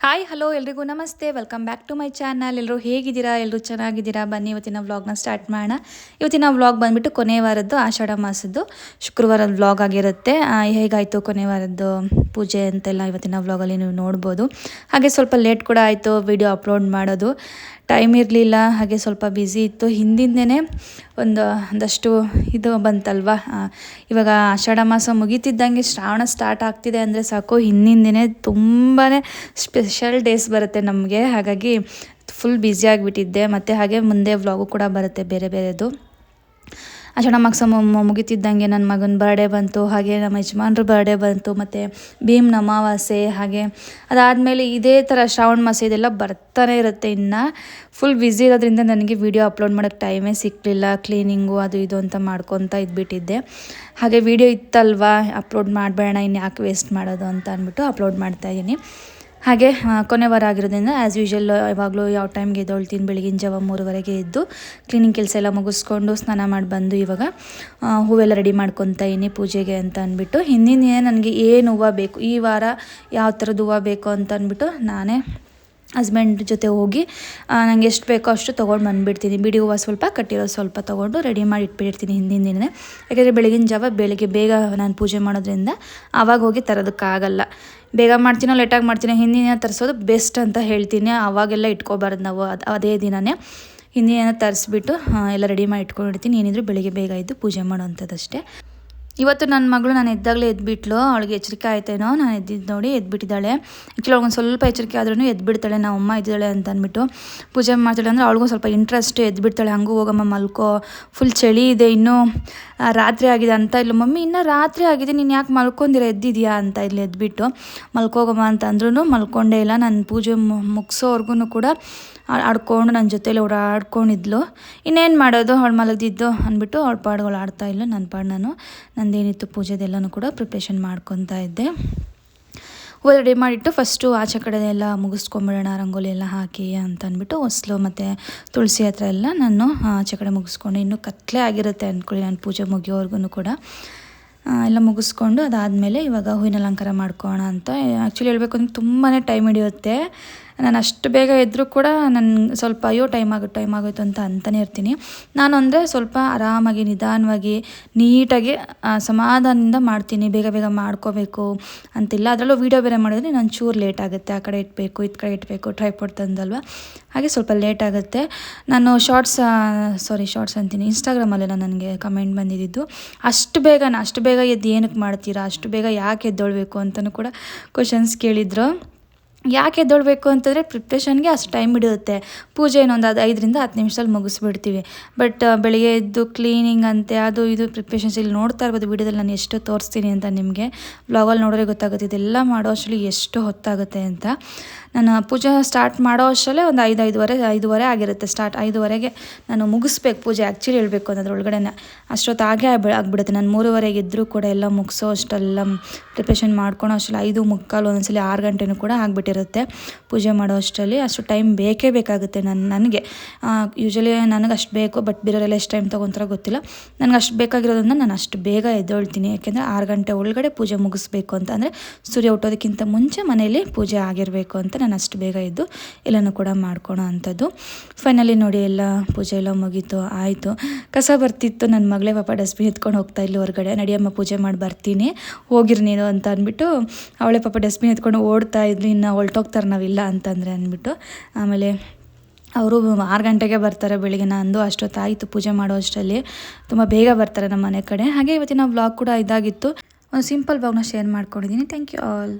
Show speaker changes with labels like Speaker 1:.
Speaker 1: Hi hello ಎಲ್ರಿಗೂ ನಮಸ್ತೆ, welcome back to my channel. ಎಲ್ಲರೂ ಹೇಗಿದ್ದೀರಾ? ಎಲ್ಲರೂ ಚೆನ್ನಾಗಿದ್ದೀರಾ? ಬನ್ನಿ ಇವತ್ತಿನ ವ್ಲಾಗ್ನ ಸ್ಟಾರ್ಟ್ ಮಾಡೋಣ. ಇವತ್ತಿನ ವ್ಲಾಗ್ ಬಂದುಬಿಟ್ಟು ಕೊನೆ ವಾರದ್ದು ಆಷಾಢ ಮಾಸದ್ದು ಶುಕ್ರವಾರದ ವ್ಲಾಗ್ ಆಗಿರುತ್ತೆ. ಹೇಗಾಯಿತು ಕೊನೆ ವಾರದ್ದು ಪೂಜೆ ಅಂತೆಲ್ಲ ಇವತ್ತಿನ ವ್ಲಾಗಲ್ಲಿ ನೀವು ನೋಡ್ಬೋದು. ಹಾಗೆ ಸ್ವಲ್ಪ ಲೇಟ್ ಕೂಡ ಆಯಿತು ವಿಡಿಯೋ ಅಪ್ಲೋಡ್ ಮಾಡೋದು, ಟೈಮ್ ಇರಲಿಲ್ಲ, ಹಾಗೆ ಸ್ವಲ್ಪ ಬ್ಯುಸಿ ಇತ್ತು. ಹಿಂದಿಂದೇ ಒಂದಷ್ಟು ಇದು ಬಂತಲ್ವ. ಇವಾಗ ಆಷಾಢ ಮಾಸ ಮುಗೀತಿದ್ದಂಗೆ ಶ್ರಾವಣ ಸ್ಟಾರ್ಟ್ ಆಗ್ತಿದೆ ಅಂದರೆ ಸಾಕು, ಹಿಂದಿಂದೇ ತುಂಬಾ ಸ್ಪೆಷಲ್ ಡೇಸ್ ಬರುತ್ತೆ ನಮಗೆ. ಹಾಗಾಗಿ ಫುಲ್ ಬ್ಯುಸಿ ಆಗಿಬಿಟ್ಟಿದ್ದೆ. ಮತ್ತು ಹಾಗೆ ಮುಂದೆ ವ್ಲಾಗು ಕೂಡ ಬರುತ್ತೆ ಬೇರೆ ಬೇರೆದು. ಆಷಾಢ ಮಾಸ ಮುಗಿತಿದ್ದಂಗೆ ನನ್ನ ಮಗನ ಬರ್ಡೇ ಬಂತು, ಹಾಗೆ ನಮ್ಮ ಯಜಮಾನ್ರ ಬರ್ಡೇ ಬಂತು, ಮತ್ತು ಭೀಮ್ನ ಅಮಾವಾಸ್ಯೆ. ಹಾಗೆ ಅದಾದಮೇಲೆ ಇದೇ ಥರ ಶ್ರಾವಣ ಮಾಸ ಇದೆಲ್ಲ ಬರ್ತಾನೆ ಇರುತ್ತೆ. ಇನ್ನು ಫುಲ್ ಬ್ಯುಸಿ ಇರೋದ್ರಿಂದ ನನಗೆ ವೀಡಿಯೋ ಅಪ್ಲೋಡ್ ಮಾಡೋಕ್ಕೆ ಟೈಮೇ ಸಿಕ್ಕಲಿಲ್ಲ. ಕ್ಲೀನಿಂಗು ಅದು ಇದು ಅಂತ ಮಾಡ್ಕೊತ ಇದ್ಬಿಟ್ಟಿದ್ದೆ. ಹಾಗೆ ವೀಡಿಯೋ ಇತ್ತಲ್ವಾ, ಅಪ್ಲೋಡ್ ಮಾಡಬೇಡ, ಇನ್ನು ಯಾಕೆ ವೇಸ್ಟ್ ಮಾಡೋದು ಅಂತ ಅಂದ್ಬಿಟ್ಟು ಅಪ್ಲೋಡ್ ಮಾಡ್ತಾಯಿದ್ದೀನಿ. ಹಾಗೆ ಕೊನೆ ವಾರ ಆಗಿರೋದ್ರಿಂದ ಆ್ಯಸ್ ಯೂಶಲ್ ಯಾವಾಗಲೂ ಯಾವ ಟೈಮ್ಗೆ ಎದ್ದೊಳ್ತೀನಿ, ಬೆಳಗಿನ ಜಾವ 3:30ಗೆ ಎದ್ದು ಕ್ಲೀನಿಂಗ್ ಕೆಲಸ ಎಲ್ಲ ಮುಗಿಸ್ಕೊಂಡು ಸ್ನಾನ ಮಾಡಿ ಬಂದು ಇವಾಗ ಹೂವೆಲ್ಲ ರೆಡಿ ಮಾಡ್ಕೊತಾ ಇದ್ದೀನಿ ಪೂಜೆಗೆ ಅಂತ ಅಂದ್ಬಿಟ್ಟು. ಹಿಂದಿನ ನನಗೆ ಏನು ಹೂವು ಬೇಕು, ಈ ವಾರ ಯಾವ ಥರದ್ದು ಹೂವು ಬೇಕು ಅಂತ ಅಂದ್ಬಿಟ್ಟು ನಾನೇ ಹಸ್ಬೆಂಡ್ ಜೊತೆ ಹೋಗಿ ನನಗೆ ಎಷ್ಟು ಬೇಕೋ ಅಷ್ಟು ತೊಗೊಂಡು ಬಂದುಬಿಡ್ತೀನಿ. ಬಿಡಿ ಹೂವು ಸ್ವಲ್ಪ, ಕಟ್ಟಿರೋದು ಸ್ವಲ್ಪ ತೊಗೊಂಡು ರೆಡಿ ಮಾಡಿ ಇಟ್ಬಿಟ್ಟಿರ್ತೀನಿ ಹಿಂದಿನ ದಿನವೇ. ಯಾಕೆಂದರೆ ಬೆಳಗಿನ ಜಾವ ಬೆಳಗ್ಗೆ ಬೇಗ ನಾನು ಪೂಜೆ ಮಾಡೋದ್ರಿಂದ ಆವಾಗ ಹೋಗಿ ತರೋದಕ್ಕಾಗಲ್ಲ. ಬೇಗ ಮಾಡ್ತೀನೋ ಲೇಟಾಗಿ ಮಾಡ್ತೀನೋ, ಹಿಂದಿನ ದಿನ ತರಿಸೋದು ಬೆಸ್ಟ್ ಅಂತ ಹೇಳ್ತೀನಿ. ಆವಾಗೆಲ್ಲ ಇಟ್ಕೋಬಾರ್ದು ನಾವು, ಅದೇ ದಿನವೇ ಹಿಂದಿನ ದಿನ ತರಿಸ್ಬಿಟ್ಟು ಎಲ್ಲ ರೆಡಿ ಮಾಡಿ ಇಟ್ಕೊಂಡಿರ್ತೀನಿ. ಏನಿದ್ರು ಬೆಳಿಗ್ಗೆ ಬೇಗ ಇದ್ದು ಪೂಜೆ ಮಾಡೋವಂಥದ್ದಷ್ಟೇ. ಇವತ್ತು ನನ್ನ ಮಗಳು ನಾನು ಎದ್ದಾಗಲೇ ಎದ್ಬಿಟ್ಲು. ಅವಳಿಗೆ ಎಚ್ಚರಿಕೆ ಆಯ್ತೇನೋ ನಾನು ಎದ್ದಿದ್ದು ನೋಡಿ ಎದ್ಬಿಟ್ಟಿದ್ದಾಳೆ. ಆ್ಯಕ್ಚುಲಿ ಅವ್ಳಿಗೊಂದು ಸ್ವಲ್ಪ ಎಚ್ಚರಿಕೆ ಆದ್ರೂ ಎದ್ಬಿಡ್ತಾಳೆ, ನಾವು ಅಮ್ಮ ಇದ್ದಾಳೆ ಅಂತ ಅಂದ್ಬಿಟ್ಟು. ಪೂಜೆ ಮಾಡ್ತಾಳೆ ಅಂದರೆ ಅವಳಿಗೂ ಸ್ವಲ್ಪ ಇಂಟ್ರೆಸ್ಟ್, ಎದ್ಬಿಡ್ತಾಳೆ. ಹಂಗೂ ಹೋಗಮ್ಮ ಮಲ್ಕೋ, ಫುಲ್ ಚಳಿ ಇದೆ, ಇನ್ನೂ ರಾತ್ರಿ ಆಗಿದೆ ಅಂತ ಇಲ್ಲ. ಮಮ್ಮಿ ಇನ್ನೂ ರಾತ್ರಿ ಆಗಿದೆ, ನೀನು ಯಾಕೆ ಮಲ್ಕೊಂಡಿರ ಎದ್ದಿದ್ಯಾ ಅಂತ ಇಲ್ಲಿ ಎದ್ಬಿಟ್ಟು ಮಲ್ಕೋಗಮ್ಮ ಅಂತ ಅಂದ್ರೂ ಮಲ್ಕೊಂಡೇ ಇಲ್ಲ. ನಾನು ಪೂಜೆ ಮುಗಿಸೋವರೆಗೂ ಕೂಡ ಆಡ್ಕೊಂಡು ನನ್ನ ಜೊತೆಲಿ ಓಡಾಡ್ಕೊಂಡಿದ್ಲು. ಇನ್ನೇನು ಮಾಡೋದು, ಅವಳು ಮಲಗಿದ್ದು ಅಂದ್ಬಿಟ್ಟು ಅವಳ ಪಾಡುಗಳು ಆಡ್ತಾಯಿಲ್ಲ. ನನ್ನ ಪಾಡು ನಂದೇನಿತ್ತು ಪೂಜೆದೆಲ್ಲನೂ ಕೂಡ ಪ್ರಿಪ್ರೇಷನ್ ಮಾಡ್ಕೊತಾ ಇದ್ದೆ. ಹೂವು ರೆಡಿ ಮಾಡಿಟ್ಟು ಫಸ್ಟು ಆಚೆ ಕಡೆ ಎಲ್ಲ ಮುಗಿಸ್ಕೊಂಬಿಡೋಣ, ರಂಗೋಲಿ ಎಲ್ಲ ಹಾಕಿ ಅಂತ ಅಂದ್ಬಿಟ್ಟು ಹೊಸ್ಲು ಮತ್ತು ತುಳಸಿ ಹತ್ರ ಎಲ್ಲ ನಾನು ಆಚೆ ಕಡೆ ಮುಗಿಸ್ಕೊಂಡು, ಇನ್ನೂ ಕತ್ಲೆ ಆಗಿರುತ್ತೆ ಅಂದ್ಕೊಳ್ಳಿ ನಾನು ಪೂಜೆ ಮುಗಿಯೋವರೆಗೂ ಕೂಡ ಎಲ್ಲ ಮುಗಿಸ್ಕೊಂಡು ಅದಾದಮೇಲೆ ಇವಾಗ ಹೂವಿನ ಅಲಂಕಾರ ಮಾಡ್ಕೋಣ ಅಂತ. ಆ್ಯಕ್ಚುಲಿ ಹೇಳ್ಬೇಕು ಅಂದರೆ ತುಂಬಾ ಟೈಮ್ ಹಿಡಿಯುತ್ತೆ. ನಾನು ಅಷ್ಟು ಬೇಗ ಎದ್ದರೂ ಕೂಡ ನಾನು ಸ್ವಲ್ಪ ಅಯ್ಯೋ ಟೈಮ್ ಆಗೋಯ್ತು ಅಂತ ಅಂತಲೇ ಇರ್ತೀನಿ. ನಾನು ಅಂದರೆ ಸ್ವಲ್ಪ ಆರಾಮಾಗಿ ನಿಧಾನವಾಗಿ ನೀಟಾಗಿ ಸಮಾಧಾನದಿಂದ ಮಾಡ್ತೀನಿ. ಬೇಗ ಬೇಗ ಮಾಡ್ಕೋಬೇಕು ಅಂತಿಲ್ಲ. ಅದರಲ್ಲೂ ವೀಡಿಯೋ ಬೇರೆ ಮಾಡಿದ್ರೆ ನಾನು ಚೂರು ಲೇಟ್ ಆಗುತ್ತೆ. ಆ ಕಡೆ ಇಟ್ಬೇಕು, ಈ ಕಡೆ ಇಟ್ಬೇಕು, ಟ್ರೈಪಾಡ್ ತಂದಲ್ವ, ಹಾಗೆ ಸ್ವಲ್ಪ ಲೇಟ್ ಆಗುತ್ತೆ. ನಾನು ಶಾರ್ಟ್ಸ್ ಅಂತೀನಿ, ಇನ್ಸ್ಟಾಗ್ರಾಮಲ್ಲೆಲ್ಲ ನನಗೆ ಕಮೆಂಟ್ ಬಂದಿದ್ದು, ಅಷ್ಟು ಬೇಗ ಎದ್ದು ಏನಕ್ಕೆ ಮಾಡ್ತೀರಾ, ಅಷ್ಟು ಬೇಗ ಯಾಕೆ ಎದ್ದೊಳ್ಬೇಕು ಅಂತಲೂ ಕೂಡ ಕ್ವಶನ್ಸ್ ಕೇಳಿದ್ರು. ಯಾಕೆ ಎದ್ದೊಳ್ಬೇಕು ಅಂತಂದರೆ ಪ್ರಿಪ್ರೇಷನ್ಗೆ ಅಷ್ಟು ಟೈಮ್ ಹಿಡಿಯುತ್ತೆ. ಪೂಜೆ ಇನ್ನೊಂದು 5ರಿಂದ 10 ನಿಮಿಷದಲ್ಲಿ ಮುಗಿಸ್ಬಿಡ್ತೀವಿ. ಬಟ್ ಬೆಳಿಗ್ಗೆ ಎದ್ದು ಕ್ಲೀನಿಂಗ್ ಅಂತೆ ಅದು ಇದು ಪ್ರಿಪ್ರೇಷನ್ಸ್ ಇಲ್ಲಿ ನೋಡ್ತಾ ಇರ್ಬೋದು ವಿಡಿಯೋದಲ್ಲಿ ನಾನು ಎಷ್ಟು ತೋರಿಸ್ತೀನಿ ಅಂತ. ನಿಮಗೆ ವ್ಲಾಗಲ್ಲಿ ನೋಡಿದ್ರೆ ಗೊತ್ತಾಗುತ್ತೆ ಇದೆಲ್ಲ ಮಾಡೋ ಅಷ್ಟರಲ್ಲಿ ಎಷ್ಟು ಹೊತ್ತಾಗುತ್ತೆ ಅಂತ. ನಾನು ಪೂಜೆ ಸ್ಟಾರ್ಟ್ ಮಾಡೋ ಅಷ್ಟರಲ್ಲೇ ಒಂದು 5:30 ಆಗಿರುತ್ತೆ. 5:30ಗೆ ನಾನು ಮುಗಿಸ್ಬೇಕು ಪೂಜೆ. ಆ್ಯಕ್ಚುಲಿ ಹೇಳಬೇಕು ಅನ್ನೋದ್ರ ಒಳಗಡೆ ಅಷ್ಟೊತ್ತು ಆಗಿಬಿಡುತ್ತೆ. ನಾನು 3:30ಗೆ ಇದ್ದರೂ ಕೂಡ ಎಲ್ಲ ಮುಗಿಸೋ ಅಷ್ಟೆಲ್ಲ ಪ್ರಿಪ್ರೇಷನ್ ಮಾಡ್ಕೊಳೋ ಅಷ್ಟರಲ್ಲಿ 5:45 ಒಂದೊಂದ್ಸಲಿ 6 ಗಂಟೆನೂ ಕೂಡ ಆಗಿಬಿಟ್ಟಿರುತ್ತೆ ಪೂಜೆ ಮಾಡೋ ಅಷ್ಟರಲ್ಲಿ. ಅಷ್ಟು ಟೈಮ್ ಬೇಕಾಗುತ್ತೆ ನನಗೆ. ಯೂಶಲಿ ನನಗೆ ಅಷ್ಟು ಬೇಕು, ಬಟ್ ಬೇರೆಯವರೆಲ್ಲ ಎಷ್ಟು ಟೈಮ್ ತೊಗೊತಾರೋ ಗೊತ್ತಿಲ್ಲ. ನನಗೆ ಅಷ್ಟು ಬೇಕಾಗಿರೋದ್ರಿಂದ ನಾನು ಅಷ್ಟು ಬೇಗ ಎದ್ದೊಳ್ತೀನಿ. ಯಾಕೆಂದರೆ 6 ಗಂಟೆ ಒಳಗಡೆ ಪೂಜೆ ಮುಗಿಸ್ಬೇಕು ಅಂತ, ಅಂದರೆ ಸೂರ್ಯ ಹುಟ್ಟೋದಕ್ಕಿಂತ ಮುಂಚೆ ಮನೆಯಲ್ಲಿ ಪೂಜೆ ಆಗಿರಬೇಕು ಅಂತ ನಾನು ಅಷ್ಟು ಬೇಗ ಇದ್ದು ಎಲ್ಲನೂ ಕೂಡ ಮಾಡ್ಕೊಳೋ ಅಂಥದ್ದು. ಫೈನಲಿ ನೋಡಿ ಎಲ್ಲ ಪೂಜೆ ಎಲ್ಲ ಮುಗೀತು, ಆಯಿತು. ಕಸ ಬರ್ತಿತ್ತು, ನನ್ನ ಮಗಳೇ ಪಾಪ ಡಸ್ಟ್ಬಿನ್ ಎತ್ಕೊಂಡು ಹೋಗ್ತಾ ಇಲ್ಲಿ ಹೊರಗಡೆ. ನಡಿಯಮ್ಮ ಪೂಜೆ ಮಾಡಿ ಬರ್ತೀನಿ, ಹೋಗಿರಿ ನೀನು ಅಂತ ಅಂದ್ಬಿಟ್ಟು ಅವಳೇ ಪಾಪ ಡಸ್ಟ್ಬಿನ್ ಎತ್ಕೊಂಡು ಓಡ್ತಾ ಇದ್ಲು. ಇನ್ನು ಹೊಲ್ಟೋಗ್ತಾರೆ ನಾವಿಲ್ಲ ಅಂತಂದರೆ ಅಂದ್ಬಿಟ್ಟು. ಆಮೇಲೆ ಅವರು 6 ಗಂಟೆಗೆ ಬರ್ತಾರೆ ಬೆಳಿಗ್ಗೆ. ನಂದು ಅಷ್ಟೊತ್ತಾಯಿತು ಪೂಜೆ ಮಾಡೋ ಅಷ್ಟರಲ್ಲಿ, ತುಂಬ ಬೇಗ ಬರ್ತಾರೆ ನಮ್ಮ ಮನೆ ಕಡೆ. ಹಾಗೆ ಇವತ್ತಿನ ವ್ಲಾಗ್ ಕೂಡ ಇದಾಗಿತ್ತು. ಒಂದು ಸಿಂಪಲ್ ವ್ಲಾಗ್ನ ಶೇರ್ ಮಾಡ್ಕೊಂಡಿದ್ದೀನಿ. Thank you all.